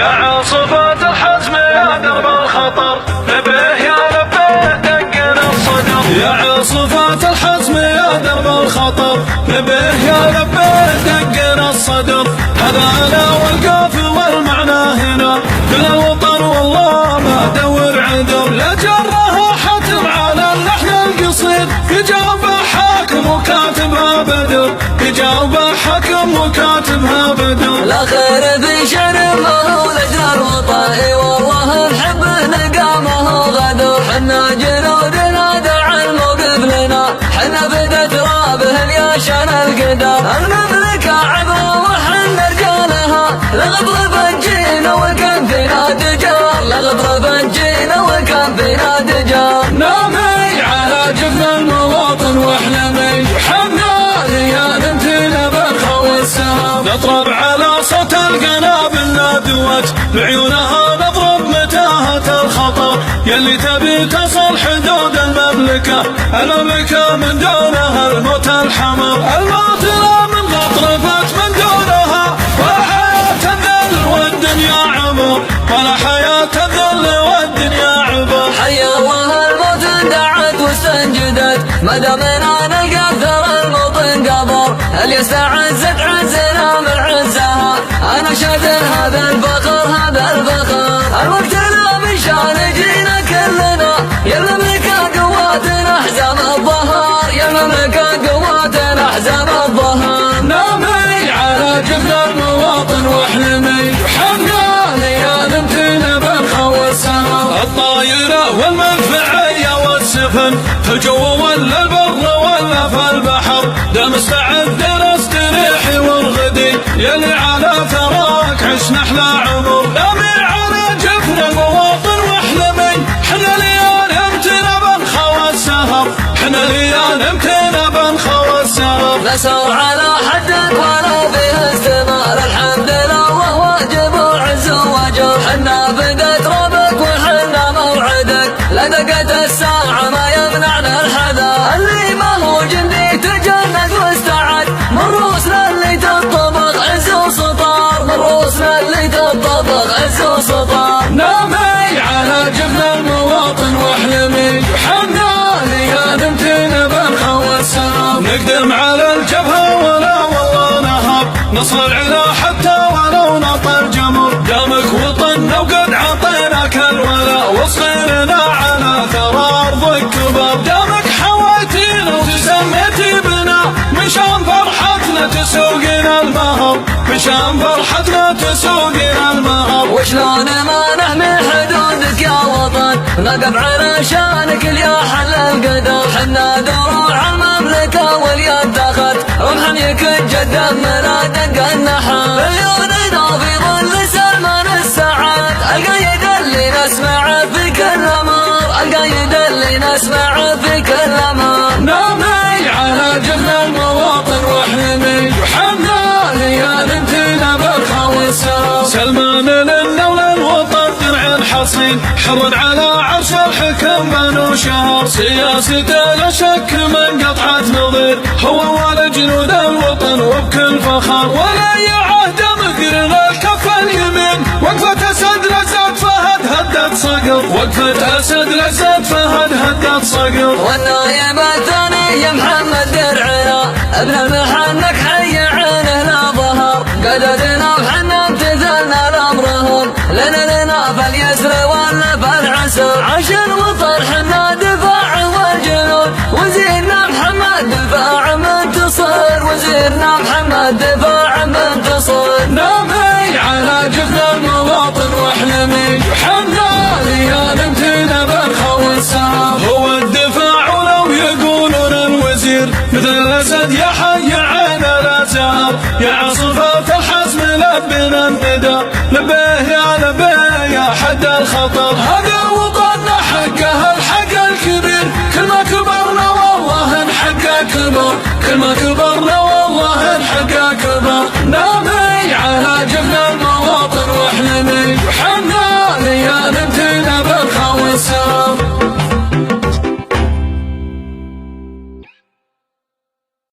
يا عاصفة الحزم يا درب الخطر نبه يا لبه دقنا الصدر. يا عاصفة الحزم يا درب الخطر نبه يا لبه دقنا الصدر. هذا انا والقاف والمعنى هنا كل الوطن والله ما دور عذر. لا جرها حتم على اللحن القصيد يجاوب حاكم وكاتبها بدر. يجاوب حاكم وكاتبها بدر. لا خير في شرف مولد الوطن والله نحب نقامه غدر. حنا جنودنا دعا الموقف لنا حنا فدا ترابه الياشن القدر. المملكة عبرة وحنا رجالها لغضر بنجينا وكان فينا دجال. لغضر بنجينا وكان فينا دجال. نامي على جبن المواطن واحلمي حنا ريال امتنا بالخوى السهام. نضرب على صوت القنابل نادوت بعيونها نضرب متاهة الخطر. يلي تبي تصل حدود المملكة المملكة من دونها الموت الحمر. الموت لا من غطرفت من دونها ولا حياة الذل والدنيا عبر. ولا حياة الذل والدنيا عبر. حي الله الموت اندعت واستنجدت ما دامنا نلقى ثر الموطن قبر. اللي استعزت عزنا من عزها انا شادر هذا الفخر هذا الفخر. الوقت لا من شان جينا كلنا يا المملكة قواتنا حزام الظهر. يا المملكة قواتنا حزام الظهر. نامي على جبن المواطن واحلمي حنا ليال امتنا بالخوى السهام. الطايرة والمدفعية والسفن في الجو ولا البر ولا في البحر. دام استعد نستريح والغدي يلي على ثراك عشنا احلى عمر. نامي على جفن المواطن واحلمي حنا ليال امتنا بالخوى السهر. حنا ليال امتنا بالخوى السهر. نسر على حدك ولو فيه استمار الحمد لله وهو واجب وعز وجر. حنا بدت ربك وحنا موعدك لدقت الساعة ما يمنعنا الحذر. اللي ما هو جندي تجند واستعد من روسنا اللي تطبق عز وسطار. من روسنا اللي تطبق عز وسطار. نامي على جبن المواطن واحلمي حنا ليال امتنا بالخوى السهام. نقدم على الجبهة ولا والله نهاب نصر العلا حتى ولو نطر جمر. دامك وطننا وقد عطيناك الولا وصغيرنا على ثرى ارضك كباب. دامك حويتينا وسميتي بنا مشان فرحتنا تسوقنا المهر. مشان فرحتنا تسوقنا المهر. وشلون ما نحمي حدودك يا وطن نقف على شانك يا حل القدر. حنا دروع المملكة واليد دخلت رمحا يكجد منا دق النحر. عيوننا في ظل سلمان السعاد القايد اللي نسمع في كل امر. القايد اللي نسمع في كل امر. نامي على جبن المواطن واحلمي حنا ليال امتنا بالخوى السهام. سلمان لنا وللوطن درع حصين حر على عرش الحكم بنو شهر. سياسته لا شك من قطعة نظير هو ولجنود الوطن وبكل فخر. ولا يعهد مقرنا الكف اليمين وقفة اسد لزت فهد هدت صقر. وقفة اسد لزت فهد هدت صقر. والنايب الثاني يا محمد درعنا ابن المحنك حي عينه لا ظهر. قددنا وحنا امتثلنا لامرهم لنا فاليسر ولا فالعسر. عشان وطن حنا دفاع والجنود وزيرنا محمد دفاع منتصر. وزيرنا محمد